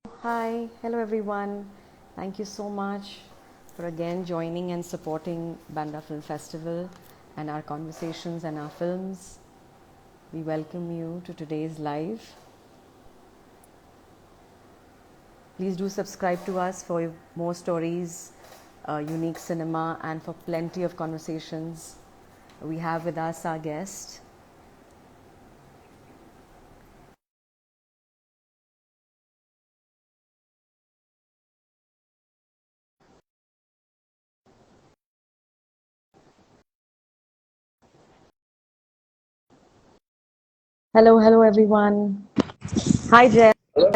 Hi, hello everyone. Thank you so much for again joining and supporting Bandra Film Festival and our conversations and our films. We welcome you to today's live. Please do subscribe to us for more stories, unique cinema, and for plenty of conversations. We have with us our guest. Hello, hello everyone. Hi Jeff. Hello.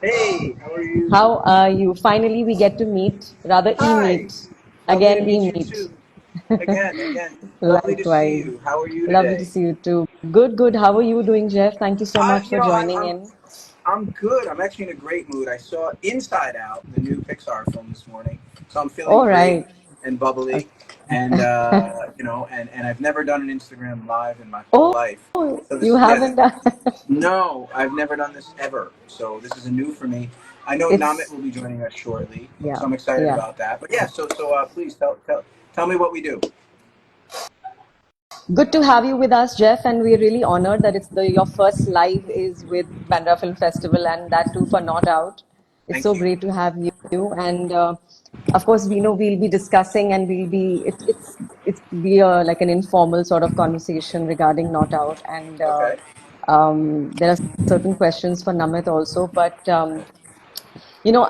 Hey, how are you? How are you? Finally, we get to meet, rather Hi. e-meet. Lovely to Again, meet you e-meet. too. Again. Lovely to see Likewise. you. How are you Lovely to today? see you too. Good, good. How are you doing, Jeff? Thank you so I, much you for know, I, joining I'm in. I'm good. I'm actually in a great mood. I saw Inside Out, the new Pixar film this morning, so I'm feeling All great right. and bubbly. And and I've never done an Instagram live in my whole Oh, life. So you this, yeah, haven't done no, I've never done this ever. So this is a new for me. I know Namit it's will be joining us shortly, yeah, so I'm excited yeah. about that. But yeah, so please tell me what we do. Good to have you with us, Jeff, and we're really honored that it's the your first live is with Bandra Film Festival, and that too for Not Out. It's Thank so you. great to have you, and of course, we know we'll be discussing, and we'll be it's be like an informal sort of conversation regarding Not Out, and Okay. there are certain questions for Namit also, but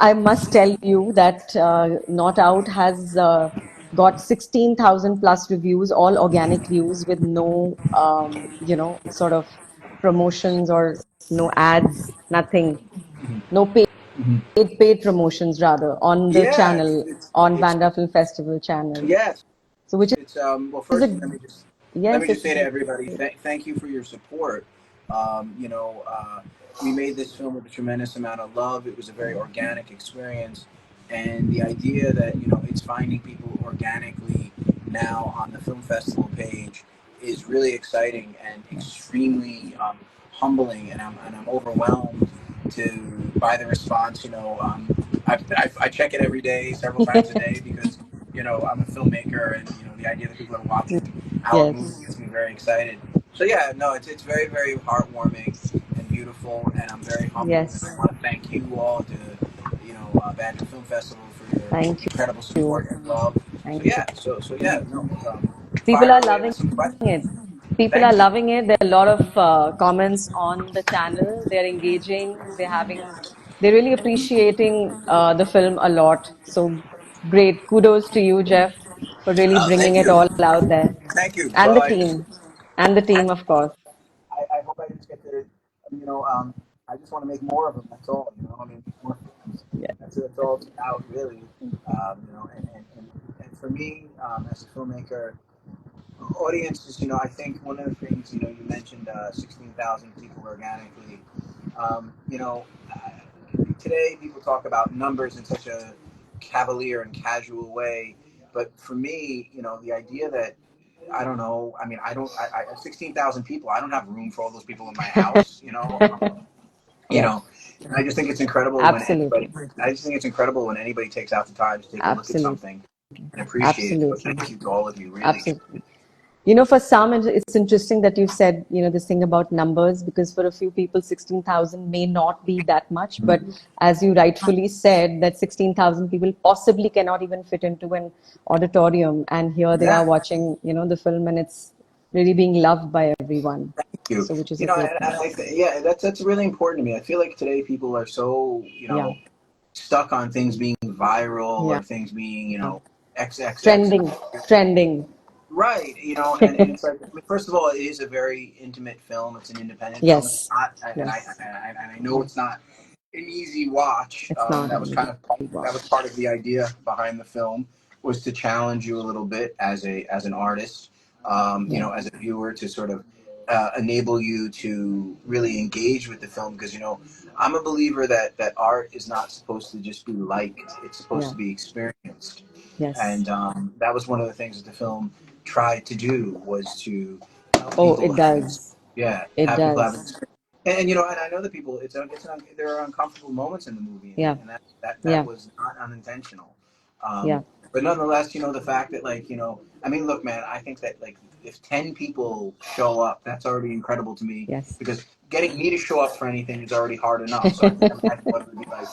I must tell you that Not Out has got 16,000 plus reviews, all organic views with no, sort of promotions or no ads, nothing, no Hmm. paid promotions rather on the Yeah, channel, on Bandra Film Festival channel. yes. So which It's well. is First, let me yes, just it's say to everybody, thank you for your support. We made this film with a tremendous amount of love. It was a very organic experience, and the idea that it's finding people organically now on the film festival page is really exciting and yes, extremely humbling, and I'm overwhelmed by the response. I check it every day, several times a day, because I'm a filmmaker, and the idea that people are watching our movie yes, gets me very excited. So yeah, no, it's very very heartwarming and beautiful, and I'm very humbled, and I yes. want to thank you all to Bandra Film Festival for your Thank incredible you, support and love. So thank you. yeah, so yeah, no, People fire are away loving with some questions. it. People are Thank you. loving it. There are a lot of comments on the channel. They're engaging. They're really appreciating the film a lot. So great. Kudos to you, Jeff, for really bringing Thank it you. all out there. Thank you. And Well, the team. And the team, of course. I hope I just get to, you know, um, I just want to make more of them. That's all. I mean, more films. Yeah. That's all it's about, really. And for me, as a filmmaker, audiences, I think one of the things, you mentioned 16,000 people organically. Um, you know, uh, Today people talk about numbers in such a cavalier and casual way, but for me, the idea that I don't know. I mean, I don't. 16,000 people. I don't have room for all those people in my house. You Yes. know. And I just think it's incredible when anybody. Absolutely. I just think it's incredible when anybody takes out the time to take a look at Absolutely. something and appreciate it. So Absolutely. thank you to all of you. Really. Absolutely. For some, it's interesting that you said, this thing about numbers, because for a few people, 16,000 may not be that much. But as you rightfully said, that 16,000 people possibly cannot even fit into an auditorium. And here they are Yeah. watching, the film, and it's really being loved by everyone. Thank you. So, which is a And great thing. yeah, that's really important to me. I feel like today people are so Yeah. stuck on things being viral Yeah. or things being XXX. Trending. Trending. Right, and it's like, I mean, first of all, it is a very intimate film. It's an independent film. It's Yes. not, Yes. and I know it's not an easy watch. It's not That was an kind of easy that was watch. part of the idea behind the film, was to challenge you a little bit as an artist, Yeah. as a viewer, to sort of enable you to really engage with the film, because I'm a believer that art is not supposed to just be liked; it's supposed Yeah. to be experienced. Yes. And that was one of the things that the film tried to do, was to help Oh, people it have does. yeah, It have people have an does. experience. And you know, and I know that people, there are uncomfortable moments in the movie, Yeah, and that yeah, was not unintentional. yeah, But nonetheless, you know, the fact that, like, you know, I mean, look, man, I think that, like, if 10 people show up, that's already incredible to me, yes, because getting me to show up for anything is already hard enough. So I can't imagine what it would be like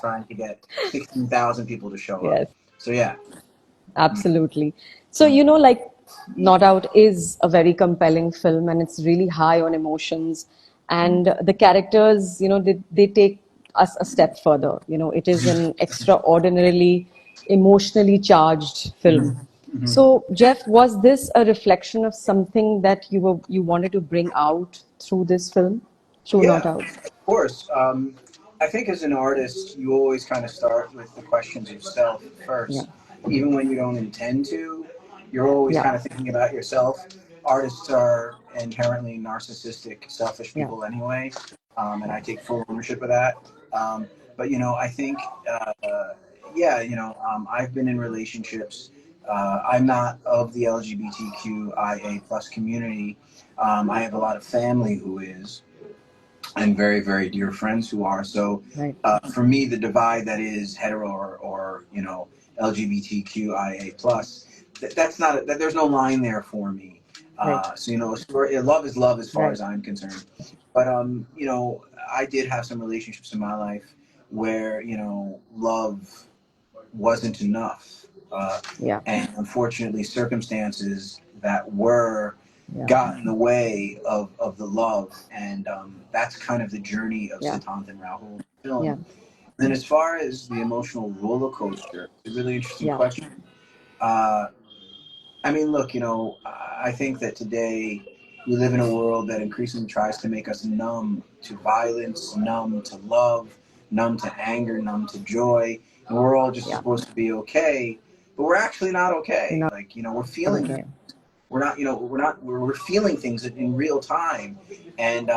trying to get 16,000 people to show up. yes. So yeah. Absolutely. So, Mm-hmm. like Not Out is a very compelling film and it's really high on emotions. And the characters, they take us a step further. It is an extraordinarily emotionally charged film. Mm-hmm. So, Jeff, was this a reflection of something that you wanted to bring out through this film, through Not Yeah, Out? of course. I think as an artist, you always kind of start with the questions of self Yeah, first. Even when you don't intend to, you're always yeah, kind of thinking about yourself. Artists are inherently narcissistic, selfish yeah, people anyway, and I take full ownership of that. But, you know, I think, yeah, you know, I've been in relationships. I'm not of the LGBTQIA plus community. I have a lot of family who is, and very, very dear friends who are. So right, for me, the divide that is hetero or you know, LGBTQIA plus, that's not there's no line there for me. right, So you know, love is love as far right. as I'm concerned. But you know, I did have some relationships in my life where, you know, love wasn't enough. Yeah, And unfortunately, circumstances that were yeah, got in the way of the love. And that's kind of the journey of yeah, Sidhant and Rahul yeah, film. And as far as the emotional roller coaster, it's a really interesting yeah, question. Uh, I mean, look, you know, I think that today we live in a world that increasingly tries to make us numb to violence, numb to love, numb to anger, numb to joy. And we're all just yeah. supposed to be okay, but we're actually not okay. Not Like, you know, we're feeling, okay. we're not, you know, we're feeling things in real time. And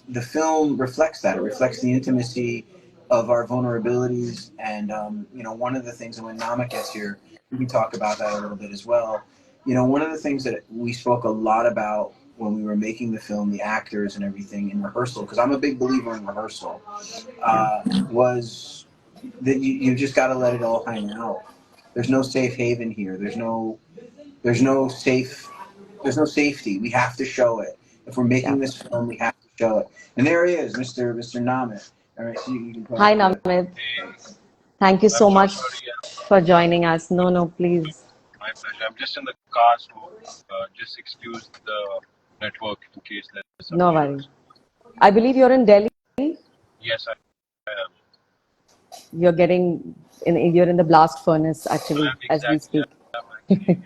the film reflects that. It reflects the intimacy of our vulnerabilities. And, you know, one of the things, and when Namit gets here, we can talk about that a little bit as well. You know, one of the things that we spoke a lot about when we were making the film, the actors and everything in rehearsal, because I'm a big believer in rehearsal, Yeah, was that you just got to let it all hang out. There's no safe haven here. There's no safe there's no safety. We have to show it. If we're yeah. making this film, we have to show it. And there he is, Mr. Namit. All right, so you can talk Hi, a little bit. Namit. Hey, Thank you I'm so so much sorry. for joining us. No, no, please. My pleasure. I'm just in the car, so just excuse the network in case there's some No worry. issues. I believe you're in Delhi. Yes, I am. You're getting you're in the blast furnace actually I'm as we exactly. speak. I'm actually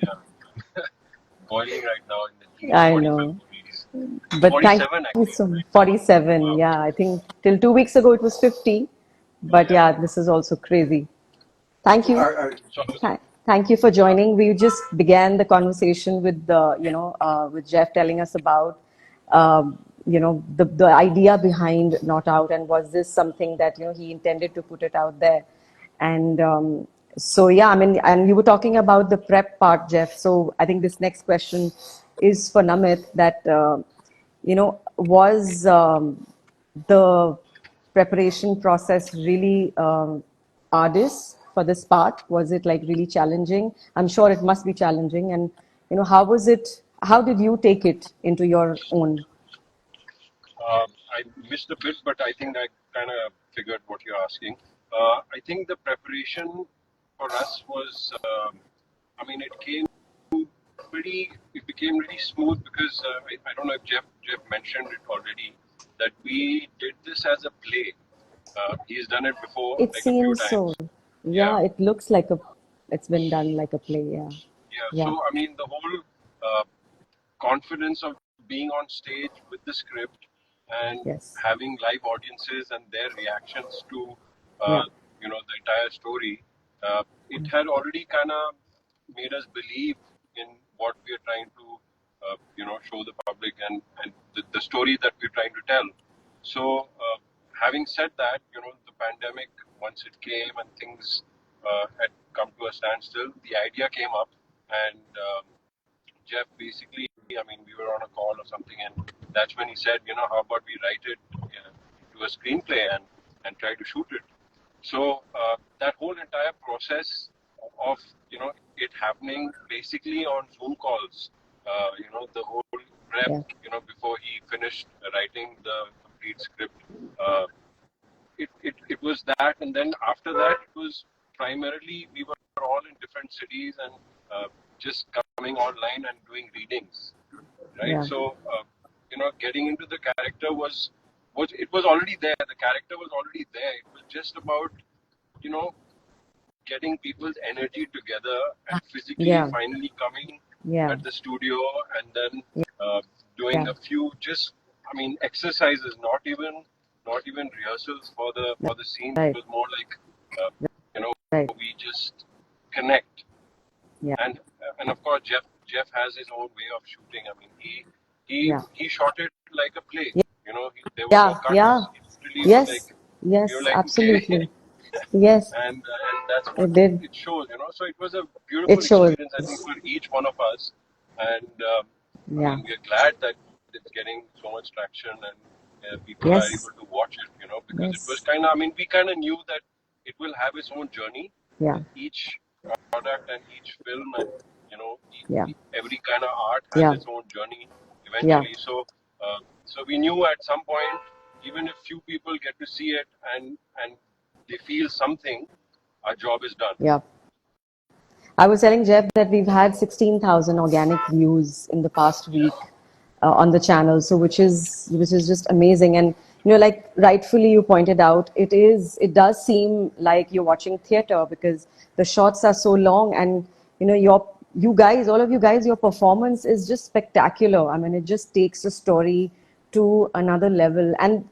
boiling right now in the heat. It's I 45 know. degrees. It's But thank 47 you actually so much. right now. 47. Wow. Yeah, I think till 2 weeks ago it was 50. But Yeah. yeah, this is also crazy. Thank you. So I was. Thank you for Uh, joining. We just began the conversation with with Jeff telling us about the idea behind Not Out, and was this something that he intended to put it out there, and so yeah, I mean, and you were talking about the prep part, Jeff. So I think this next question is for Namit. That was the preparation process really arduous for this part? Was it like really challenging? I'm sure it must be challenging. And how was it? How did you take it into your own? I missed a bit, but I think I kind of figured what you're asking. I think the preparation for us was, I mean, it became really smooth because I don't know if Jeff mentioned it already that we did this as a play. He's done it before, It like a few seems so. times. Yeah, Yeah, it looks like it's been done like a play. Yeah, yeah. yeah, So I mean, the whole confidence of being on stage with the script and yes, having live audiences and their reactions to yeah, uh, the entire story, it had already kind of made us believe in what we are trying to show the public and the story that we're trying to tell. So having said that, the pandemic, once it came and things had come to a standstill, the idea came up, and Jeff basically, I mean, we were on a call or something, and that's when he said, how about we write it to a screenplay and try to shoot it. So that whole entire process of it happening basically on Zoom calls, the whole prep, Yeah. before he finished writing the complete script, uh, it was that, and then after that it was primarily we were all in different cities and just coming online and doing readings, right? Yeah. So getting into the character was it was already there. The character was already there. It was just about you know getting people's energy together and physically Yeah. finally coming Yeah. at the studio and then doing Yeah. a few just exercises, not even rehearsals for the scenes. It Right. was more like uh, you know Right. we just connect. Yeah. And of course Jeff has his own way of shooting. I mean Yeah. he shot it like a play. Yeah. There were no Yeah. Yeah. cuts. It literally was like Yes. we were Yes. like okay. Absolutely. Yes. And that's what It did. it shows. So it was a It beautiful shows. experience, I think, for each one of us. And Yeah. we're glad that it's getting so much traction and people are Yes. able to watch it. Because it was Yes. kind of, we kind of knew that it will have its own journey. Yeah. Each product and each film and Yeah. every kind of art has Yeah. its own journey Yeah. eventually. So we knew at some point, even if few people get to see it and they feel something, our job is done. Yeah. I was telling Jeff that we've had 16,000 organic views in the past week on the channel, so which is just amazing. And like rightfully you pointed out, it does seem like you're watching theater because the shots are so long, and you guys, all of you guys, your performance is just spectacular. I mean, it just takes the story to another level. And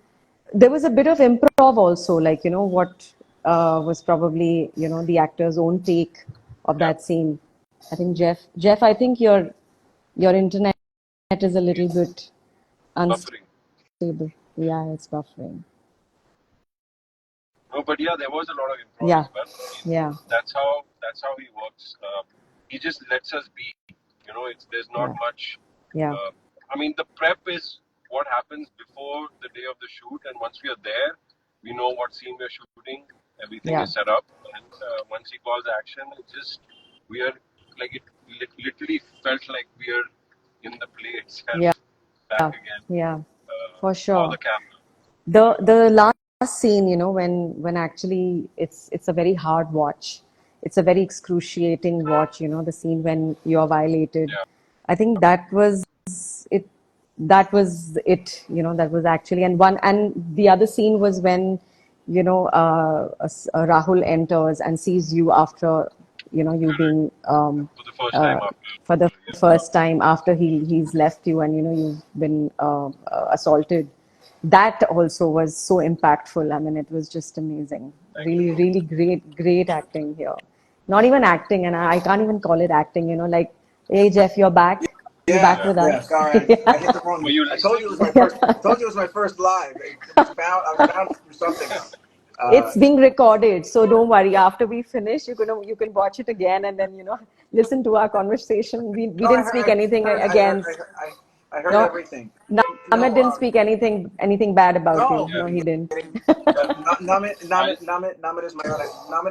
there was a bit of improv also, like what was probably the actor's own take of Yeah, that scene. I think Jeff, I think your internet is a little it's bit buffering. unstable. Yeah, it's buffering. No, but yeah, there was a lot of improv Yeah. as well. I mean, Yeah. that's how he works. He just lets us be. There's not Yeah. much. Yeah. Uh, the prep is what happens before the day of the shoot, and once we are there, we know what scene we're shooting. Everything Yeah. is set up, and once he calls action, we are like it. Literally felt like we are in the play itself, Yeah. back again, Yeah. For for the sure. camera. The last scene, when actually it's a very hard watch. It's a very excruciating watch, the scene when you're violated. Yeah, I think it. That was it, that was actually. And the other scene was when, Rahul enters and sees you after, you correct. being For the first time uh, after for the a year. first time after he's left you, and you've been assaulted. That also was so impactful. I mean, it was just amazing. Thank you. Really, really great acting here. Not even acting, and I can't even call it acting. Like, hey Jeff, you're back. You back Yeah, Yeah. with yeah. us? Sorry, I hit the Were wrong. you I told listening? you it was my first. Told you it was my first live. It was bound. I was bound to screw something up. Uh, It's being recorded, so don't worry. After we finish, you can watch it again and then listen to our conversation. We no, didn't speak anything against. I heard No, everything. Namit No, didn't speak anything bad about you. no. Yeah. No, he didn't. I Namit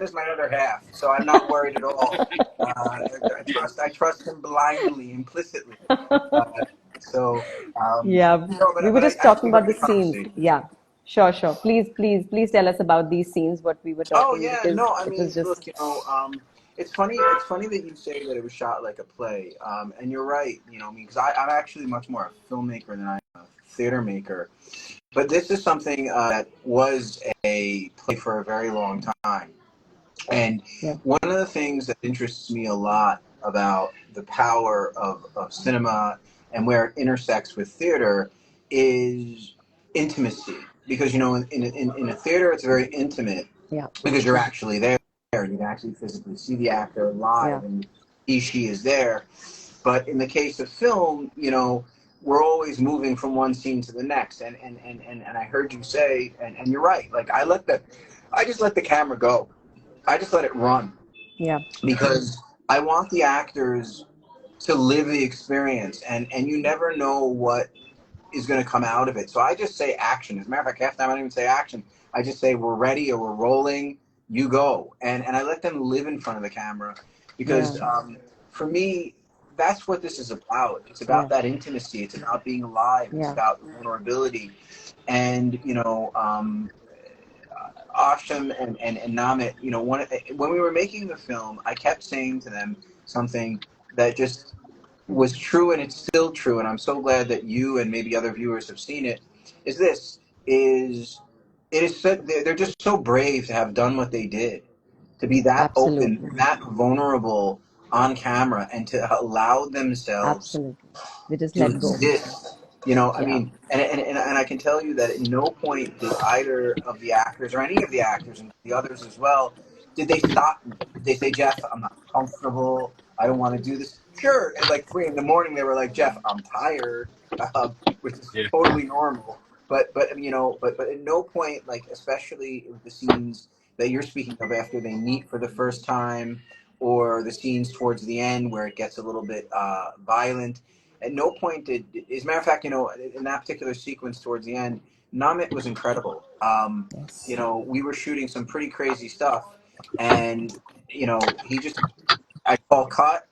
is my other half, so I'm not worried at all. I trust him blindly, implicitly. Uh, so, Yeah, no, we were but I just talking actually about heard the the scenes. conversation. Yeah, sure. Please tell us about these scenes. What we were Oh talking, yeah, because no, I it was mean, look, just. it's funny. It's funny that you say that it was shot like a play, and you're right. Because I'm actually much more a filmmaker than I am a theater maker. But this is something that was a play for a very long time. And Yeah. one of the things that interests me a lot about the power of cinema and where it intersects with theater is intimacy. Because, in a theater, it's very intimate Yeah. because you're actually there. You can actually physically see the actor Yeah. live and she is there. But in the case of film, we're always moving from one scene to the next. And I heard you say, and you're right, like I just let the camera go. I just let it run Yeah. because I want the actors to live the experience, and you never know what is going to come out of it. So I just say action. As a matter of fact, half the time I don't even say action. I just say we're ready or we're rolling. You go, and I let them live in front of the camera because for me, that's what this is about. It's about that intimacy. It's about being alive. It's about vulnerability, and Asham and Namit, when we were making the film, I kept saying to them something that just was true, and it's still true, and I'm so glad that you and maybe other viewers have seen it. Is this is it is so, they're just so brave to have done what they did, to be that open, Absolutely. that vulnerable on camera, and to allow themselves Absolutely. They just to let go. exist. I Yeah. mean, and I can tell you that at no point did either of the actors or any of the actors and the others as well did they stop me. Did they say, Jeff, I'm not comfortable. I don't want to do this. Sure, at like 3 in the morning, they were like, Jeff, I'm tired, which is Yeah. totally normal. But at no point, like especially with the scenes that you're speaking of after they meet for the first time, or the scenes towards the end where it gets a little bit violent. At no point as a matter of fact, in that particular sequence towards the end, Namit was incredible. Yes. We were shooting some pretty crazy stuff, and he just, I'd call cut.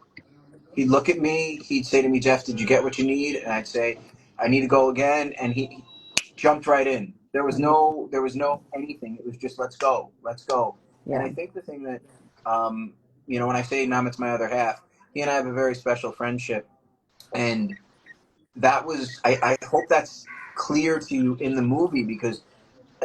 He'd look at me. He'd say to me, Jeff, did you get what you need? And I'd say, I need to go again. And he jumped right in. Wonderful. There was no anything. It was just, let's go, let's go. And Yeah. I think the thing that, when I say Namit's my other half, he and I have a very special friendship. And that was, I hope that's clear to you in the movie, because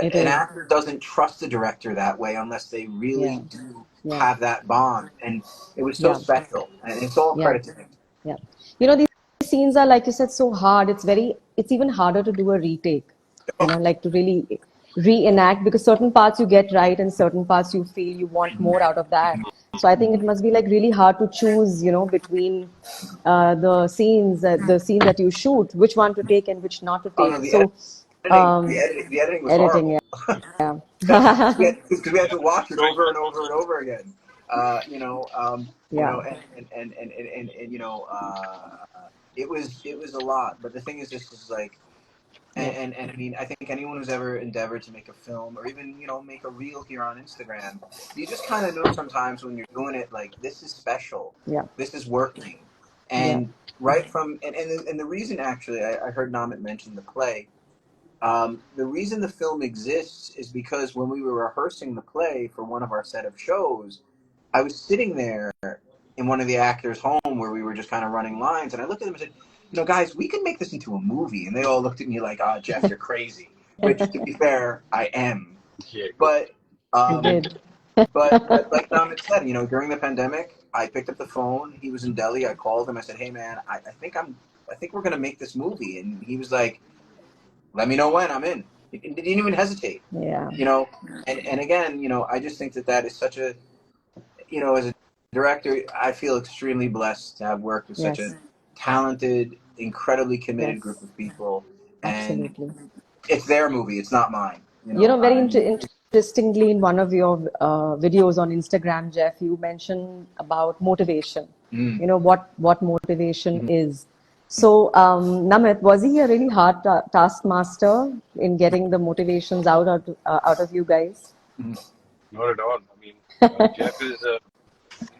It an is. actor doesn't trust the director that way unless they really Yeah. do Yeah. have that bond. And it was so Yeah. special. And it's all Yeah. credit to him. Yeah. These scenes are, like you said, so hard. It's even harder to do a retake, like to really reenact, because certain parts you get right and certain parts you feel you want more out of that. So I think it must be like really hard to choose, between the scene that you shoot, which one to take and which not to Oh no, take. So, um, the editing was editing, horrible. yeah. Because Yeah. we had to watch it over and over and over again. Yeah. It was a lot. But the thing is, this is like, Yeah. and I mean, I think anyone who's ever endeavored to make a film or even make a reel here on Instagram, you just kind of know sometimes when you're doing it, like, this is special, Yeah. this is working, Yeah. and right from and the reason, actually, I heard Namit mention the play. The reason the film exists is because when we were rehearsing the play for one of our set of shows, I was sitting there in one of the actors' home where we were just kind of running lines, and I looked at them and said, guys, we can make this into a movie. And they all looked at me like, ah, Jeff, you're crazy. Which, to be fair, I am. Yeah. But, You um, did. but like Namit said, during the pandemic, I picked up the phone. He was in Delhi. I called him. I said, hey, man, I think we're gonna make this movie. And he was like, let me know when. I'm in. He didn't even hesitate. Yeah. You know, and again, I just think that is such a, as a director, I feel extremely blessed to have worked with such a Yes. talented, incredibly committed group Yes. of people, and Absolutely. it's their movie. It's not mine. Very interestingly, in one of your videos on Instagram, Jeff, you mentioned about motivation. Mm, What motivation mhm, is. So, Namit, was he a really hard taskmaster in getting the motivations out of you guys? mhm. Not at all. I mean, Jeff is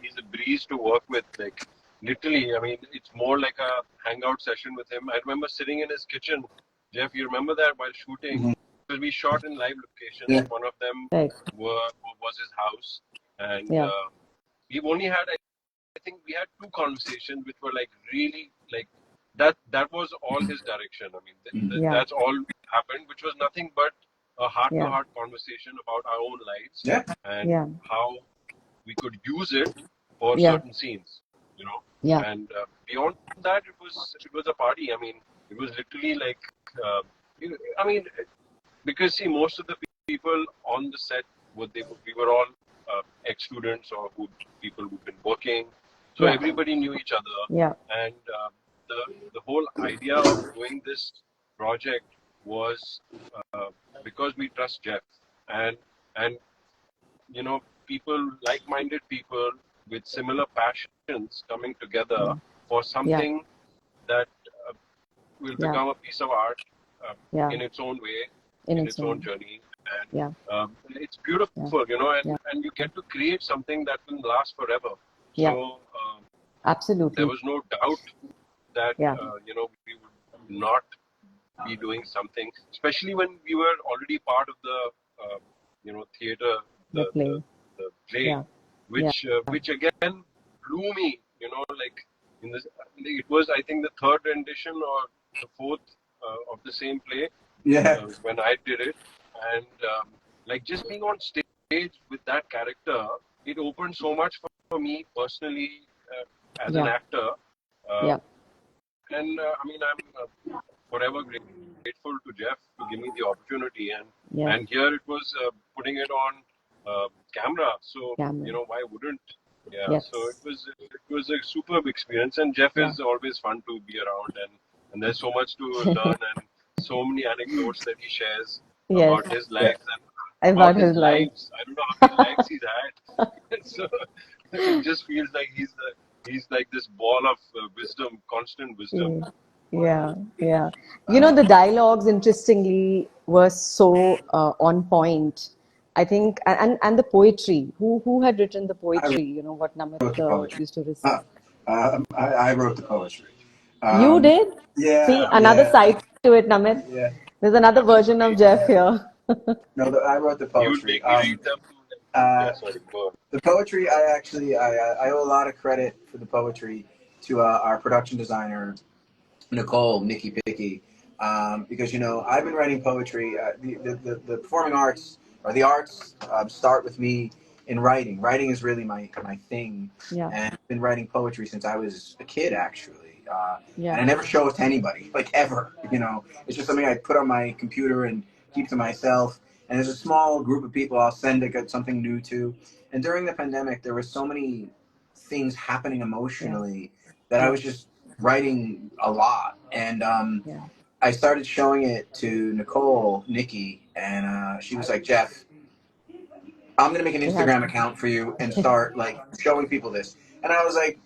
he's a breeze to work with. Like, literally, I mean, it's more like a hangout session with him. I remember sitting in his kitchen. Jeff, you remember that while shooting? Mhm. Because we shot in live locations. Yeah. One of them Right. was his house, and Yeah. we've only had, I think we had two conversations which were like really like that was all his direction. I mean, Mhm. Yeah. that's all happened, which was nothing but a heart to Yeah. heart conversation about our own lives Yeah. and Yeah. how we could use it for Yeah. certain scenes, you know. Yeah. And beyond that, it was a party. I mean, it was literally like, uh, I mean, because see, most of the people on the set we were all ex-students or people who've been working, so Yeah. everybody knew each other, Yeah. and the whole idea of doing this project was uh, because we trust Jeff, and people, like-minded people with similar passions coming together Yeah. for Yeah. something that will Yeah. become a piece of art Yeah. in its own way, In in its its own own. journey, and Yeah. it's Yeah. beautiful, Yeah. and you get to create something that will last forever. Yeah. So there Absolutely. was no doubt that Yeah. we would not be doing something, especially when we were already part of the theater, The the play. the play, Yeah. Yeah. which again blew me. Like in this, it was, I think, the third rendition or the fourth of the same play Yeah. when I did it, and like just being on stage with that character, it opened so much for me personally as an Yeah. actor. Uh, Yeah. and I mean, I'm forever grateful to Jeff to give me the opportunity, Yeah. and here it was putting it on camera. So Camera. why wouldn't? Yeah. So Yes. it was a superb experience, and Jeff Yeah. is always fun to be around, and there's so much to learn and so many anecdotes that he shares Yes. about his Yeah. life and about About his his life. lives. I don't know how many lives he's had. So it just feels like he's like this ball of wisdom, constant wisdom. Yeah. Yeah. Yeah. Uh, The dialogues, interestingly, were so on point. I think, and the poetry. Who had written the I poetry? What Namit wrote the poetry. used to recite. I wrote the poetry. You Um, did? See, yeah, another yeah, side to it, Namit. yeah. There's another version of Jeff Absolutely. here. No, I wrote the You would poetry. make me read them. Uh, Yeah, sorry, go on. the poetry, I owe a lot of credit for the poetry to our production designer Nicole, Nikki Picky, because I've been writing poetry. The performing arts or the arts start with me in writing. Writing is really my thing, Yeah. and I've been writing poetry since I was a kid, actually. And Yeah. I never show it to anybody, like ever. It's just something I put on my computer and keep to myself. And there's a small group of people I'll send to get something new to. And during the pandemic, there were so many things happening Yeah. emotionally that I Yeah. was just writing a lot, and Yeah. I started showing it to Nikki, and she was like, "Jeff, I'm gonna make an It has. Instagram account for you and start like showing people this." And I was like,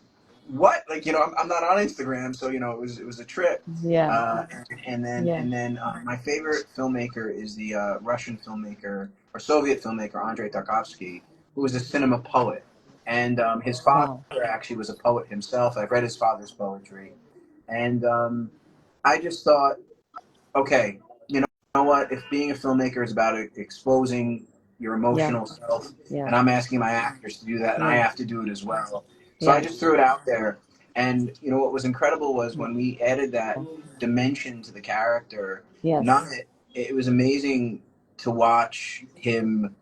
"What?" Like, I'm not on Instagram, so it was a trip. Yeah. Yeah. And then my favorite filmmaker is the Russian filmmaker or Soviet filmmaker Andrei Tarkovsky, who was a cinema poet, and his father Wow. actually was a poet himself. I've read his father's poetry, and I just thought, okay, you know what? If being a filmmaker is about exposing your Yeah. emotional self, Yeah. and I'm asking my actors to do that, and I Yeah. have to do it as well. So I Yeah. just threw it out there. And what was incredible was when we added that dimension to the character. Not Yes. it was amazing to watch him.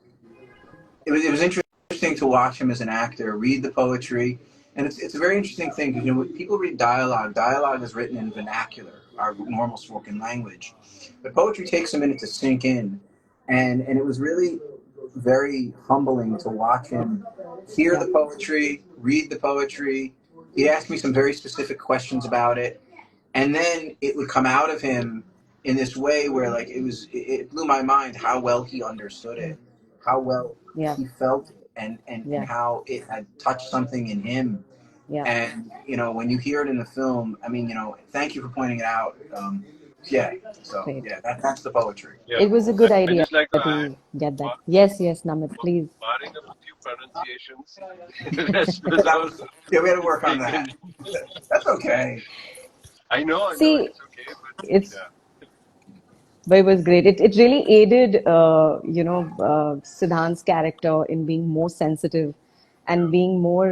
It was interesting to watch him as an actor read the poetry, and it's a very interesting thing because when people read dialogue, dialogue is written in vernacular, our normal spoken language, but poetry takes a minute to sink in, and it was really very humbling to watch him hear Yeah. the poetry, read the poetry. He'd ask me some very specific questions about it, and then it would come out of him in this way where like it blew my mind how well he understood it, how well Yeah. he felt it, and Yeah. how it had touched something in him. Yeah. And when you hear it in the film, I mean, thank you for pointing it out. Yeah, so Great. yeah, that's the poetry. Yeah, It was a good I idea just like to add, to get that. bar- Yes. Yes, Namit, please. barring a few pronunciations, the rest was That all was Yeah, we had to work on taken. that. That's okay. I know, See, it's okay, but it's yeah, but it was great. It really aided, Sidhant's character in being more sensitive and yeah, being more,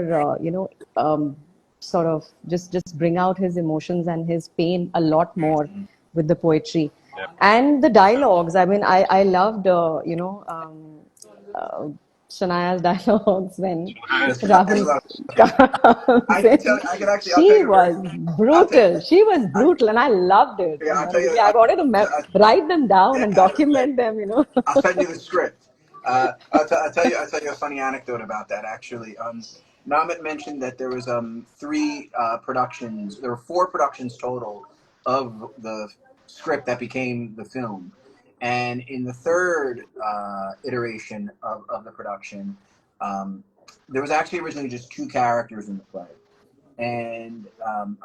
sort of just bring out his emotions and his pain a lot more with the poetry yeah, and the dialogues. I mean, absolutely. I loved, uh, Shania's dialogues when Yes, I Rahul love Yeah, comes I can in. tell. I can actually. I'll tell She you a very. was I'll tell. brutal. She was I, brutal, and I loved it. yeah, I'll tell you. Really, I wanted to write them down Yeah, and I was document them. I'll send you the script. I'll tell you a funny anecdote about that. Actually, Namit mentioned that there was three productions. There were four productions total of the script that became the film, and in the third iteration of the production, um, there was actually originally just two characters in the play. And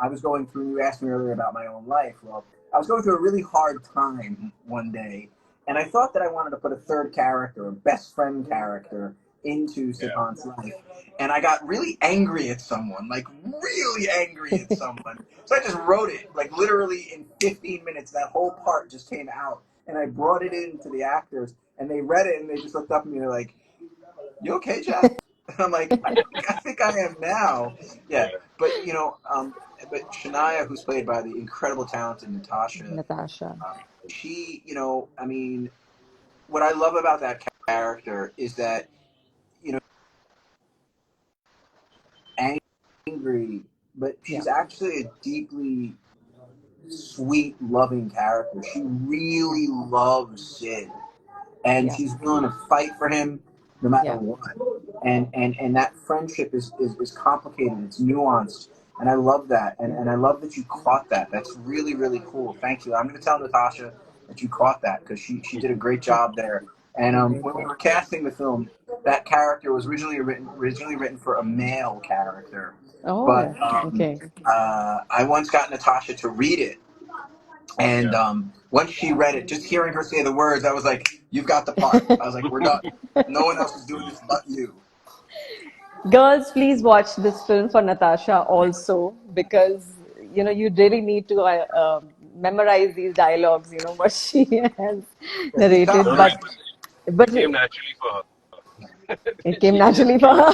I was going through. You asked me earlier about my own life. Well, I was going through a really hard time one day, and I thought that I wanted to put a third character, a best friend character, into Yeah. Sidhant's life. And I got really angry at someone, like really angry at someone. So I just wrote it, like literally in 15 minutes, that whole part just came out. And I brought it in to the actors, and they read it, and they just looked up at me and they're like, "You okay, Jeff?" And I'm like, I think I am now. Yeah, Yeah. but but Shania, who's played by the incredible talented Natasha, Natasha. she, I mean, what I love about that character is that, you know, angry, but Yeah, she's actually a deeply sweet, loving character. She yeah, really loves Sid, and yeah, she's willing to fight for him no matter yeah, what. And that friendship is complicated. It's nuanced, and I love that. And yeah. and I love that you caught that. That's really really cool. Thank you. I'm going to tell Natasha that you caught that because she did a great Great, job there. And great, when we great. were casting the film, that character was originally written for a male character, but Oh, okay. I once got Natasha to read it, and Yeah. once she read it, just hearing her say the words, I was like, "You've got the part." I was like, "We're done. No one else is doing this but you." Girls, please watch this film for Natasha also because you really need to memorize these dialogues. You know what she has Yeah, she's top narrated, No, no, notch. but it came naturally for her. it came She just naturally for her.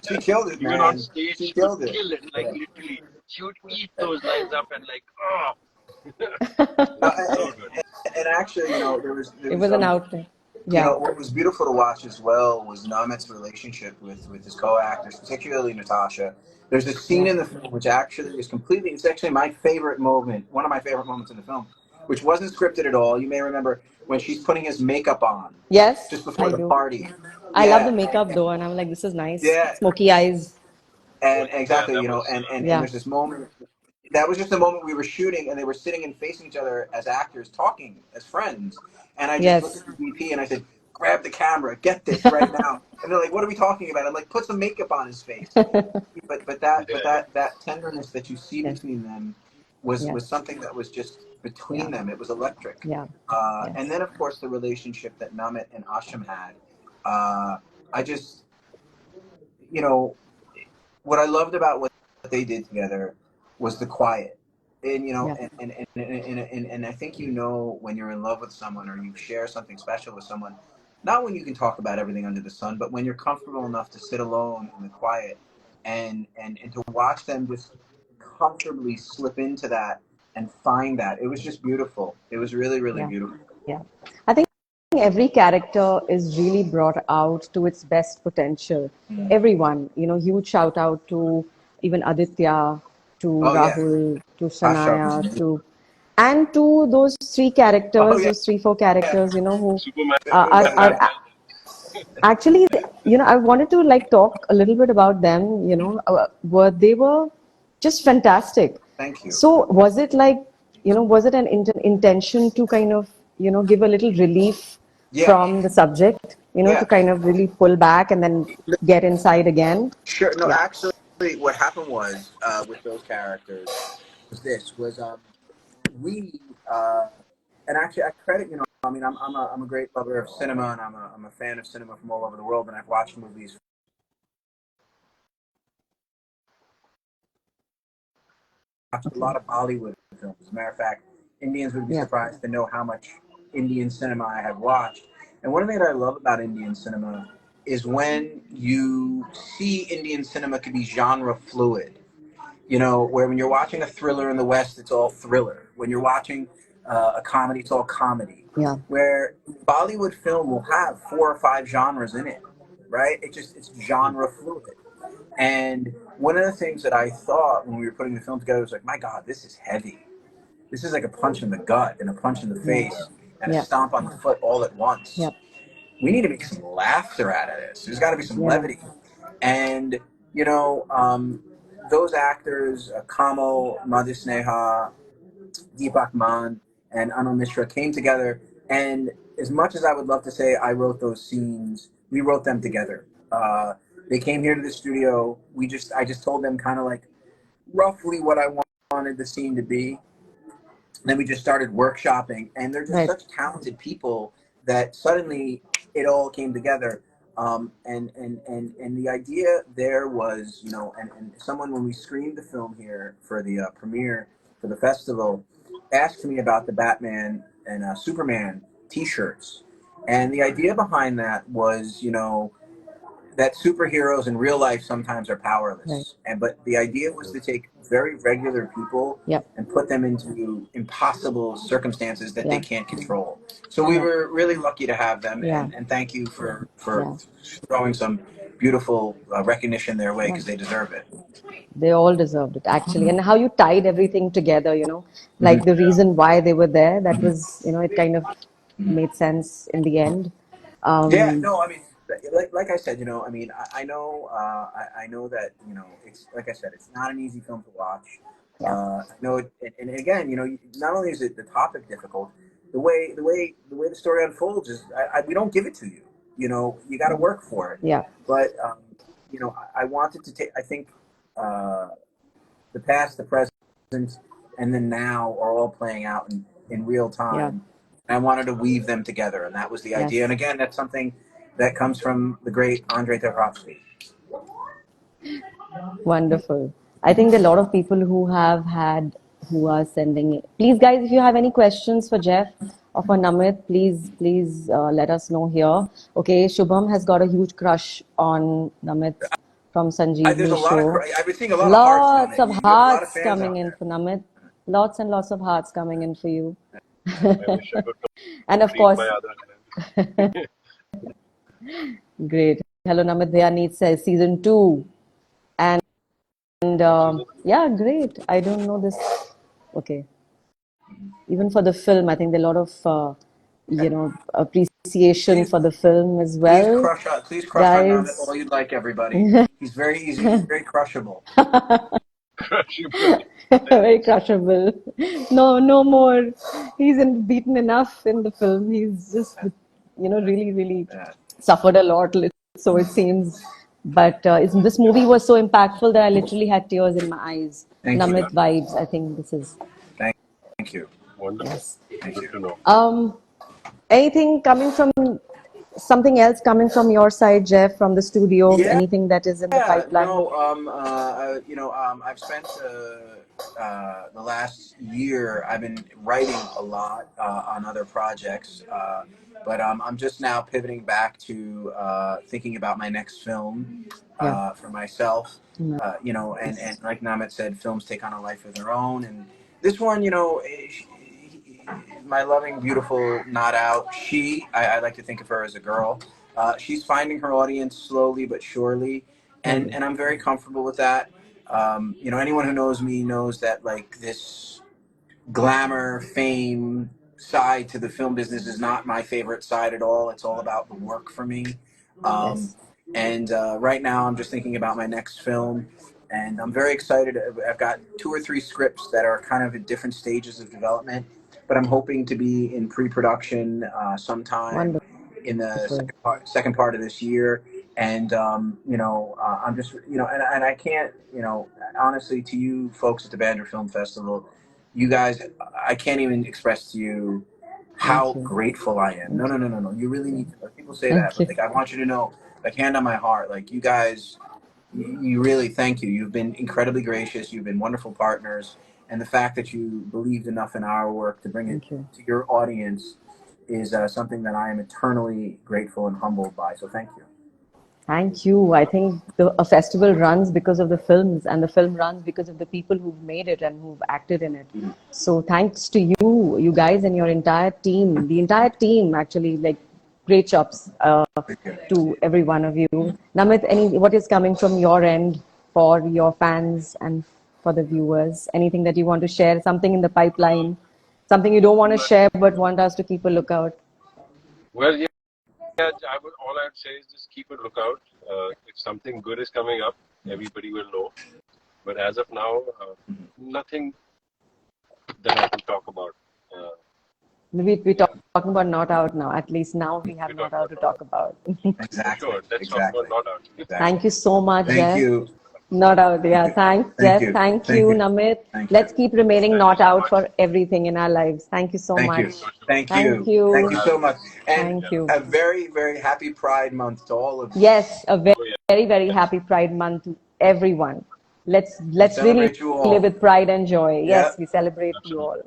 She killed it, even on man. stage She she could killed it. kill it. Like Yeah. literally, she would eat those lines up and like, oh, No, so good. and actually, there It was was an outlet. Yeah, what was beautiful to watch as well was Namit's relationship with his co-actors, particularly Natasha. There's a scene yeah. in the film which actually is completely, it's actually my favorite moment, one of my favorite moments in the film, which wasn't scripted at all. You may remember when she's putting his makeup on Yes, just before I the do. party. I love the Yeah, makeup though, and I'm like, this is nice. yeah, Smoky eyes. and Yeah, exactly, that was and Yeah. there's this moment that was just the moment we were shooting, and they were sitting and facing each other as actors, talking as friends. And I just looked Yes. at the DP and I said, "Grab the camera, get this right now." And they're like, "What are we talking about?" I'm like, "Put some makeup on his face." yeah, But that tenderness that you see Yes. between them was Yes. something that was just between Yeah. them. It was electric. Yeah. And Yes. then of course the relationship that Namit and Asham had. Uh, I just you know what I loved about what they did together was the quiet. And Yeah. and I think when you're in love with someone or you share something special with someone, not when you can talk about everything under the sun, but when you're comfortable enough to sit alone in the quiet and to watch them just comfortably slip into that and find that. It was just beautiful. It was really, really Yeah. beautiful. Yeah. I think every character is really brought out to its best potential. Mm. Everyone, huge shout out to even Aditya, to Oh yeah. Rahul, to Asha was Sanaya, amazing. and to those three Oh characters, yeah. those three, four characters, who Superman are, and Superman. are Ramdell. actually, I wanted to like talk a little bit about them. They were just fantastic. Thank you. So was it like, was it an intention to kind of, give a little relief Yeah. from the subject, to Yeah. kind of really pull back and then get inside again? Sure. No, Yeah. actually, what happened was with those characters was this was we and actually I credit I mean I'm a great lover of cinema and I'm a fan of cinema from all over the world and I've watched movies watched a Okay. lot of Bollywood films. As a matter of fact, Indians would be Yeah. surprised to know how much Indian cinema I have watched. And one thing that I love about Indian cinema is when you see Indian cinema can be genre fluid. Where when you're watching a thriller in the West, it's all thriller. When you're watching a comedy, it's all comedy. Yeah. Where Bollywood film will have 4 or 5 genres in it, right? It's genre fluid. And one of the things that I thought when we were putting the film together was like, my God, this is heavy. This is like a punch in the gut and a punch in the Yeah. face and a Yeah. stomp on the foot all at once. Yeah. We need to make some laughter out of this. There's got to be some Yeah. levity. And, you know, um, those actors, Kamal, Madhusneha, Deepak Man, and Anil Mishra came together. And as much as I would love to say I wrote those scenes, we wrote them together. They came here to the studio. I just told them kind of like roughly what I wanted the scene to be, then we just started workshopping, and they're just Right. such talented people that suddenly it all came together. And the idea there was, and someone, when we screened the film here for the premiere for the festival, asked me about the Batman and Superman T-shirts, and the idea behind that was, that superheroes in real life sometimes are Right. powerless, but the idea was to take very regular people Yep. and put them into impossible circumstances that they Yeah. can't control. So we Yeah. were really lucky to have them, Yeah. and thank you for Yeah. throwing some beautiful recognition their way, Yeah. because they deserve it. They all deserved it, actually. And how you tied everything together, Hmm. like the reason why they were there, that was, it kind of made sense in the end. Yeah, Um, no, I mean, like I said, I know that, it's like I said, it's not an easy film to watch. yeah. I know it, and again, not only is it the topic difficult, the way the story unfolds is, we don't give it to you. You got to work for it. Yeah. But I wanted to take. I think uh, the past, the present, and then now are all playing out in real Yeah. time. And I wanted to weave them together, and that was the idea. And Yes. again, that's something that comes from the great Andrei Tarkovsky. Wonderful. I think there are a lot of people who are sending it. Please, guys, if you have any questions for Jeff or for Namit, please let us know here. Okay, Shubham has got a huge crush on Namit from There's a Sanjeevni's lot of. show. I've been seeing a lot of hearts, Lots Namit. of You have a lot of hearts fans coming out in there. for Namit. Lots and lots of hearts coming in for you. I wish I could And of complete my course, other hand. great. Hello, Namit Bhaiya needs season 2. And Season yeah, great. I don't know this. Okay. Even for the film, I think there are a lot of appreciation Please, for the film as well, please crush on Namit guys. all you'd like, everybody. He's very crushable. crushable. Very Thanks. crushable. No, no more. He's beaten enough in the film. He's just, really, really Yeah. suffered a lot. So it seems. But this movie was so impactful that I literally had tears in my eyes. Thank you. Namit vibes. I think this is Thank, thank you. Wonderful. yes. Thank Good you. to know. Anything coming from something else coming from your side, Jeff, from the studio? Yeah. Anything that is in the Yeah, pipeline? no, I've spent the last year. I've been writing a lot on other projects, but I'm just now pivoting back to thinking about my next film Yeah. for myself. And Nice. like Namit said, films take on a life of their own, and this one, my loving, beautiful, not out. I like to think of her as a girl. She's finding her audience slowly but surely, and Lovely. and I'm very comfortable with that. Anyone who knows me knows that, like, this glamour, fame side to the film business is not my favorite side at all. It's all about the work for me. Um, Yes. and right now, I'm just thinking about my next film, and I'm very excited. I've got 2 or 3 scripts that are kind of at different stages of development, but I'm hoping to be in pre-production sometime in the Wonderful. second part of this year. And I'm just, and I can't, honestly, to you folks at the Bandra Film Festival, you guys, I can't even express to you Thank how you. grateful I am. No, Thank no, you. no, no, no. You really Yeah. need to. Like, people say that, Thank but you. like, I want you to know, like, hand on my heart, like, you guys, you really, thank you. You've been incredibly gracious. You've been wonderful partners, and the fact that you believed enough in our work to bring it Thank you. to your audience is something that I am eternally grateful and humbled by. So thank you. Thank you. I think a festival runs because of the films, and the film runs because of the people who've made it and who've acted in it. Mhm. So thanks to you guys and your entire team, the entire team actually, like great jobs Thank you. to every one of you. Namit, what is coming from your end for your fans and for the viewers? Anything that you want to share? Something in the pipeline? Something you don't want to share but want us to keep a lookout? Well, yeah, all I'd say is just keep a lookout. If something good is coming up, everybody will know. But as of now, nothing that I can talk about. Uh, We're yeah, talking about Not Out now. At least now we have we're Not talking Out about to not talk out. about. For Exactly. sure. Let's talk about Exactly. not out. Exactly. Thank you so much, Thank Jeff. you. Not out. Yeah. Thanks, Thank Jeff. you. Thank Thank you, you. Namit. Thank you. Let's keep remaining Thank you not so out much. for everything in our lives. Thank you so Thank you. much. Thank Thank you. Thank you you. so much. And Thank you. a very, very happy Pride Month to all of you. Yes, a very, Oh, yeah. very, very Yes. happy Pride Month to everyone. We Let's really celebrate you live all. with pride and joy. Yes, Yep. we celebrate you Absolutely. all.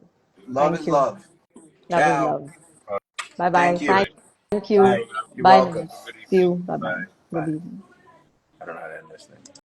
Love Thank is you. love. Love is Ciao. love. Bye Thank bye. you. Thank Good you. Bye. program. You're Bye, welcome. Namit. Good See evening. you. Bye bye. Bye. Good Bye. evening. I don't know how to end this thing.